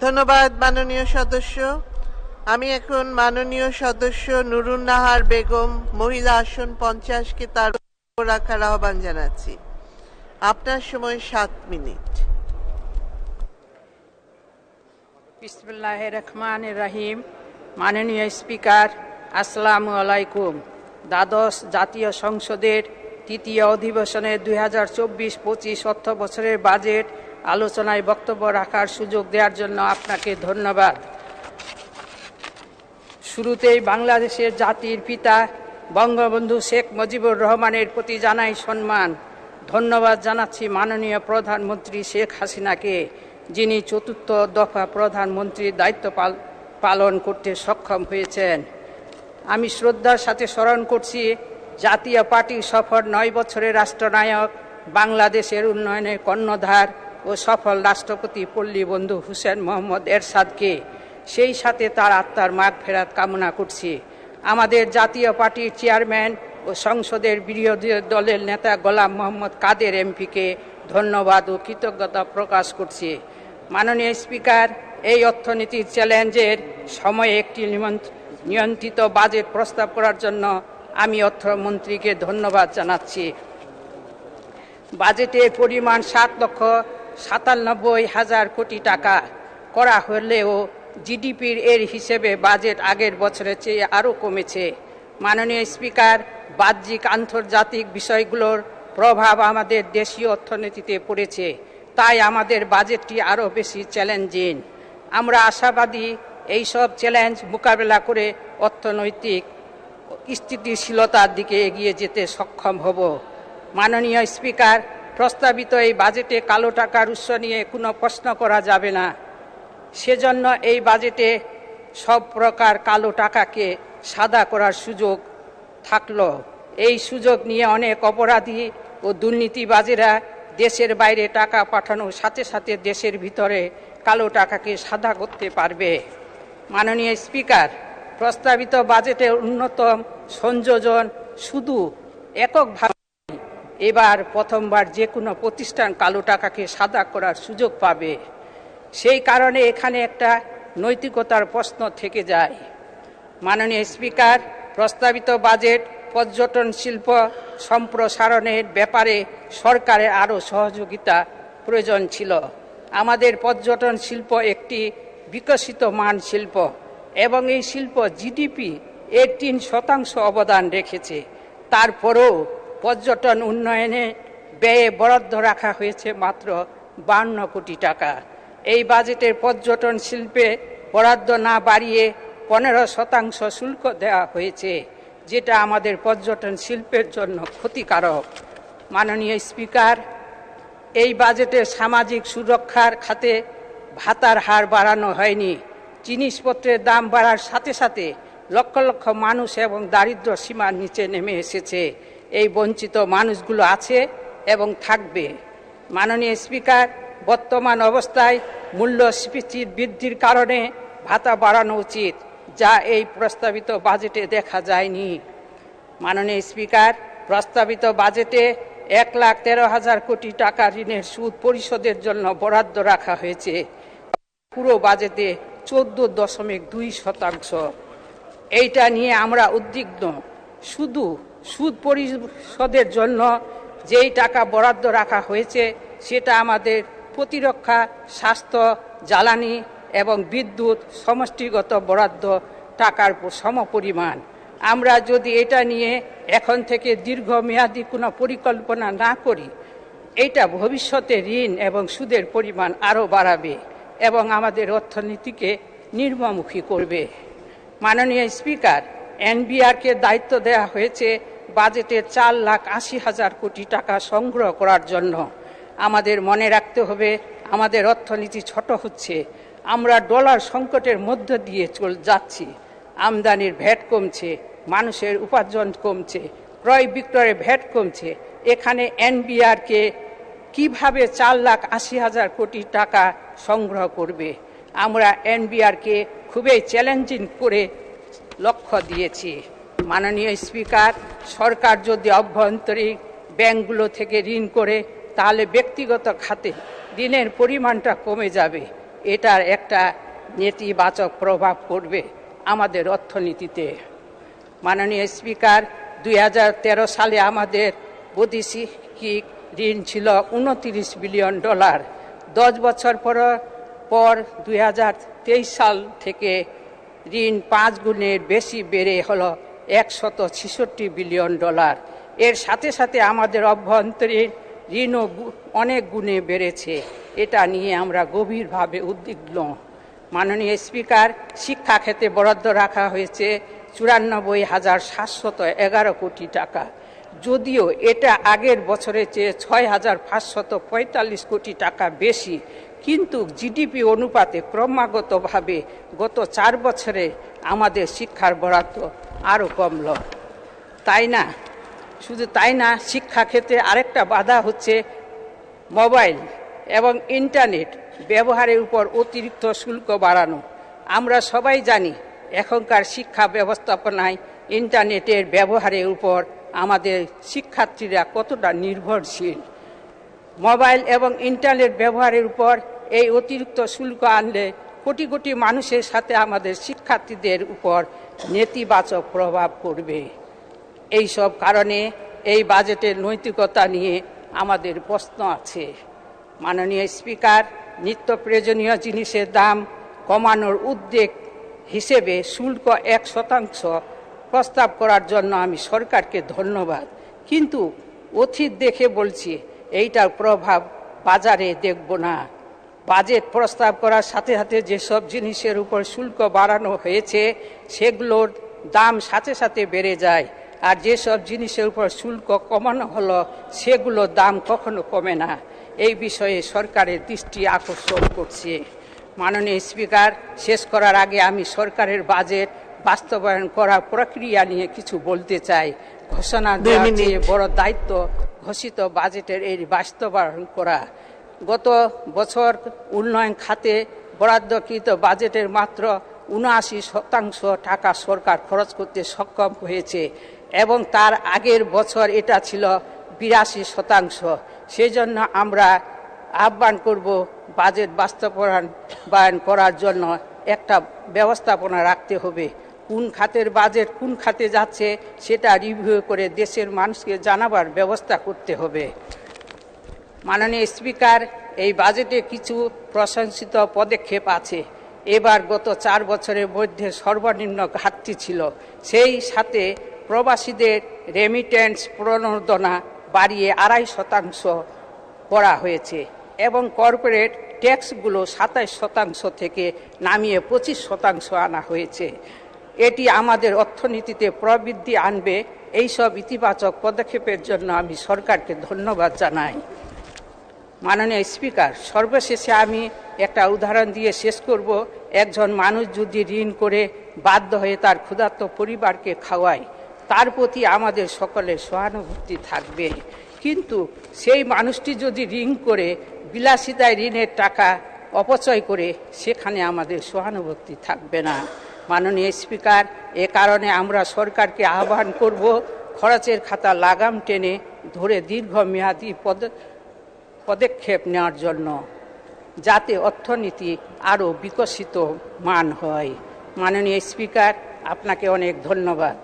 ধন্যবাদ মাননীয় সদস্য। আমি এখন মাননীয় সদস্য নুরুন নাহার বেগম মহিলা আসন 50-কে তার উপর রাখার আহ্বান জানাচ্ছি। আপনার সময় 7 মিনিট। বিসমিল্লাহির রহমানির রহিম। মাননীয় স্পিকার, আসসালামু আলাইকুম। দ্বাদশ জাতীয় সংসদের তৃতীয় অধিবেশনের 2024-25 অর্থ বছরের বাজেট আলোচনায় বক্তব্য রাখার সুযোগ দেওয়ার জন্য আপনাকে ধন্যবাদ। শুরুতেই বাংলাদেশের জাতির পিতা বঙ্গবন্ধু শেখ মুজিবুর রহমানের প্রতি জানাই সম্মান। ধন্যবাদ জানাচ্ছি মাননীয় প্রধানমন্ত্রী শেখ হাসিনাকে, যিনি চতুর্থ দফা প্রধানমন্ত্রীর দায়িত্ব পালন করতে সক্ষম হয়েছেন। আমি শ্রদ্ধার সাথে স্মরণ করছি জাতীয় পার্টির সফল 9 বছরের রাষ্ট্রনায়ক, বাংলাদেশের উন্নয়নের কর্ণধার ও সফল রাষ্ট্রপতি পল্লী বন্ধু হুসেন মোহাম্মদ এরশাদকে। সেই সাথে তার আত্মার মাগফিরাত কামনা করছি। আমাদের জাতীয় পার্টির চেয়ারম্যান ও সংসদের বিরোধী দলের নেতা গোলাম মোহাম্মদ কাদের এমপিকে ধন্যবাদ ও কৃতজ্ঞতা প্রকাশ করছি। মাননীয় স্পিকার, এই অর্থনীতির চ্যালেঞ্জের সময়ে একটি নিয়ন্ত্রিত বাজেট প্রস্তাব করার জন্য আমি অর্থমন্ত্রীকে ধন্যবাদ জানাচ্ছি। বাজেটের পরিমাণ 7,97,000 কোটি টাকা করা হলেও জিডিপির এর হিসেবে বাজেট আগের বছরের চেয়ে আরও কমেছে। মাননীয় স্পিকার, বাহ্যিক আন্তর্জাতিক বিষয়গুলোর প্রভাব আমাদের দেশীয় অর্থনীতিতে পড়েছে, তাই আমাদের বাজেটটি আরও বেশি চ্যালেঞ্জিং। আমরা আশাবাদী এইসব চ্যালেঞ্জ মোকাবেলা করে অর্থনৈতিক স্থিতিশীলতার দিকে এগিয়ে যেতে সক্ষম হব। মাননীয় স্পিকার, প্রস্তাবিত এই বাজেটে কালো টাকার উৎস নিয়ে কোনো প্রশ্ন করা যাবে না। সেজন্য এই বাজেটে সব প্রকার কালো টাকাকে সাদা করার সুযোগ থাকলো। এই সুযোগ নিয়ে অনেক অপরাধী ও দুর্নীতিবাজেরা দেশের বাইরে টাকা পাঠানোর সাথে সাথে দেশের ভিতরে কালো টাকাকে সাদা করতে পারবে। মাননীয় স্পিকার, প্রস্তাবিত বাজেটের অন্যতম সংযোজন শুধু এককভাবে এবার প্রথমবার যে কোনো প্রতিষ্ঠান কালো টাকাকে সাদা করার সুযোগ পাবে। সেই কারণে এখানে একটা নৈতিকতার প্রশ্ন থেকে যায়। মাননীয় স্পিকার, প্রস্তাবিত বাজেট পর্যটন শিল্প সম্প্রসারণের ব্যাপারে সরকারের আরও সহযোগিতা প্রয়োজন ছিল। আমাদের পর্যটন শিল্প একটি বিকশিত মান শিল্প এবং এই শিল্প জিডিপি এর 3% অবদান রেখেছে। তারপরেও পর্যটন উন্নয়নে ব্যয়ে বরাদ্দ রাখা হয়েছে মাত্র 52 কোটি টাকা। এই বাজেটের পর্যটন শিল্পে বরাদ্দ না বাড়িয়ে 15% শুল্ক দেওয়া হয়েছে, যেটা আমাদের পর্যটন শিল্পের জন্য ক্ষতিকারক। মাননীয় স্পিকার, এই বাজেটে সামাজিক সুরক্ষার খাতে ভাতার হার বাড়ানো হয়নি। জিনিসপত্রের দাম বাড়ার সাথে সাথে লক্ষ লক্ষ মানুষ এবং দারিদ্র্য সীমার নিচে নেমে এসেছে। এই বঞ্চিত মানুষগুলো আছে এবং থাকবে। মাননীয় স্পিকার, বর্তমান অবস্থায় মূল্যস্ফীতি বৃদ্ধির কারণে ভাতা বাড়ানো উচিত, যা এই প্রস্তাবিত বাজেটে দেখা যায়নি। মাননীয় স্পিকার, প্রস্তাবিত বাজেটে 1,13,000 কোটি টাকা ঋণের সুদ পরিশোধের জন্য বরাদ্দ রাখা হয়েছে। পুরো বাজেটে 14.2%। এইটা নিয়ে আমরা উদ্বিগ্ন। শুধু সুদ পরিশোধের জন্য যেই টাকা বরাদ্দ রাখা হয়েছে সেটা আমাদের প্রতিরক্ষা, স্বাস্থ্য, জ্বালানি এবং বিদ্যুৎ সমষ্টিগত বরাদ্দ টাকার সমপরিমাণ। আমরা যদি এটা নিয়ে এখন থেকে দীর্ঘমেয়াদী কোনো পরিকল্পনা না করি, এটা ভবিষ্যতে ঋণ এবং সুদের পরিমাণ আরও বাড়াবে এবং আমাদের অর্থনীতিকে নির্মমুখী করবে। মাননীয় স্পিকার, এনবিআরকে দায়িত্ব দেওয়া হয়েছে বাজেটে 4,80,000 কোটি টাকা সংগ্রহ করার জন্য। আমাদের মনে রাখতে হবে, আমাদের অর্থনীতি ছোট হচ্ছে। আমরা ডলার সংকটের মধ্য দিয়ে যাচ্ছি। আমদানির ভ্যাট কমছে, মানুষের উপার্জন কমছে, ক্রয় বিক্রয়ের ভ্যাট কমছে। এখানে এনবিআরকে কিভাবে 4,80,000 কোটি টাকা সংগ্রহ করবে? আমরা এনবিআরকে খুবই চ্যালেঞ্জিং করে লক্ষ্য দিয়েছি। মাননীয় স্পিকার, সরকার যদি অভ্যন্তরীণ ব্যাংকগুলো থেকে ঋণ করে তাহলে ব্যক্তিগত খাতে ঋণের পরিমাণটা কমে যাবে এটার একটা নেতিবাচক প্রভাব পড়বে আমাদের অর্থনীতিতে। মাননীয় স্পিকার, 2013 সালে আমাদের বৈদেশিক ঋণ ছিল $29 বিলিয়ন। 10 বছর পর 2023 সাল থেকে ঋণ 5 গুণের বেশি বেড়ে হলো $166 বিলিয়ন। এর সাথে সাথে আমাদের অভ্যন্তরীণ ঋণও অনেক গুণে বেড়েছে। এটা নিয়ে আমরা গভীরভাবে উদ্বিগ্ন। মাননীয় স্পিকার, শিক্ষা খাতে বরাদ্দ রাখা হয়েছে 94,711 কোটি টাকা। যদিও এটা আগের বছরের চেয়ে 6,545 কোটি টাকা বেশি, কিন্তু জিডিপি অনুপাতে ক্রমাগতভাবে গত 4 বছরে আমাদের শিক্ষার বরাদ্দ আরও কমল। শুধু তাই না, শিক্ষা ক্ষেত্রে আরেকটা বাধা হচ্ছে মোবাইল এবং ইন্টারনেট ব্যবহারের উপর অতিরিক্ত শুল্ক বাড়ানো। আমরা সবাই জানি এখনকার শিক্ষা ব্যবস্থাপনায় ইন্টারনেটের ব্যবহারের উপর আমাদের শিক্ষার্থীরা কতটা নির্ভরশীল। মোবাইল এবং ইন্টারনেট ব্যবহারের উপর এই অতিরিক্ত শুল্ক আনলে কোটি কোটি মানুষের সাথে আমাদের শিক্ষার্থীদের উপর নেতিবাচক প্রভাব পড়বে। এই সব কারণে এই বাজেটের নৈতিকতা নিয়ে আমাদের প্রশ্ন আছে। মাননীয় স্পিকার, নিত্য প্রয়োজনীয় জিনিসের দাম কমানোর উদ্যোগ হিসেবে শুল্ক 1% প্রস্তাব করার জন্য আমি সরকারকে ধন্যবাদ, কিন্তু অতীত দেখে বলছি এইটার প্রভাব বাজারে দেখব না। বাজেট প্রস্তাব করার সাথে সাথে যেসব জিনিসের উপর শুল্ক বাড়ানো হয়েছে সেগুলোর দাম সাথে সাথে বেড়ে যায়, আর যেসব জিনিসের উপর শুল্ক কমানো হলো সেগুলোর দাম কখনো কমে না। এই বিষয়ে সরকারের দৃষ্টি আকর্ষণ করছে। মাননীয় স্পিকার, শেষ করার আগে আমি সরকারের বাজেট বাস্তবায়ন করার প্রক্রিয়া নিয়ে কিছু বলতে চাই। ঘোষণা দেওয়ার চেয়ে বড় দায়িত্ব ঘোষিত বাজেটের এই বাস্তবায়ন করা। গত বছর উন্নয়ন খাতে বরাদ্দকৃত বাজেটের মাত্র 79% টাকা সরকার খরচ করতে সক্ষম হয়েছে এবং তার আগের বছর এটা ছিল 82%। সেই জন্য আমরা আহ্বান করব বাজেট বাস্তবায়ন করার জন্য একটা ব্যবস্থাপনা রাখতে হবে। কোন খাতের বাজেট কোন খাতে যাচ্ছে সেটা রিভিউ করে দেশের মানুষকে জানাবার ব্যবস্থা করতে হবে। মাননীয় স্পিকার, এই বাজেটে কিছু প্রশংসিত পদক্ষেপ আছে। এবার গত 4 বছরের মধ্যে সর্বনিম্ন ঘাটতি ছিল। সেই সাথে প্রবাসীদের রেমিটেন্স প্রণোদনা বাড়িয়ে 2.5% করা হয়েছে এবং কর্পোরেট ট্যাক্সগুলো 27% থেকে নামিয়ে 25% আনা হয়েছে। এটি আমাদের অর্থনীতিতে প্রবৃদ্ধি আনবে। এইসব ইতিবাচক পদক্ষেপের জন্য আমি সরকারকে ধন্যবাদ জানাই। মাননীয় স্পিকার, সর্বশেষে আমি একটা উদাহরণ দিয়ে শেষ করব। একজন মানুষ যদি ঋণ করে বাধ্য হয়ে তার ক্ষুধার্ত পরিবারকে খাওয়ায়, তার প্রতি আমাদের সকলের সহানুভূতি থাকবে, কিন্তু সেই মানুষটি যদি ঋণ করে বিলাসিতায় ঋণের টাকা অপচয় করে, সেখানে আমাদের সহানুভূতি থাকবে না। মাননীয় স্পিকার, এ কারণে আমরা সরকারকে আহ্বান করব খরচের খাতা লাগাম টেনে ধরে দীর্ঘমেয়াদী পদক্ষেপ নেওয়ার জন্য, যাতে অর্থনীতি আরও বিকশিত মান হয়। মাননীয় স্পিকার, আপনাকে অনেক ধন্যবাদ।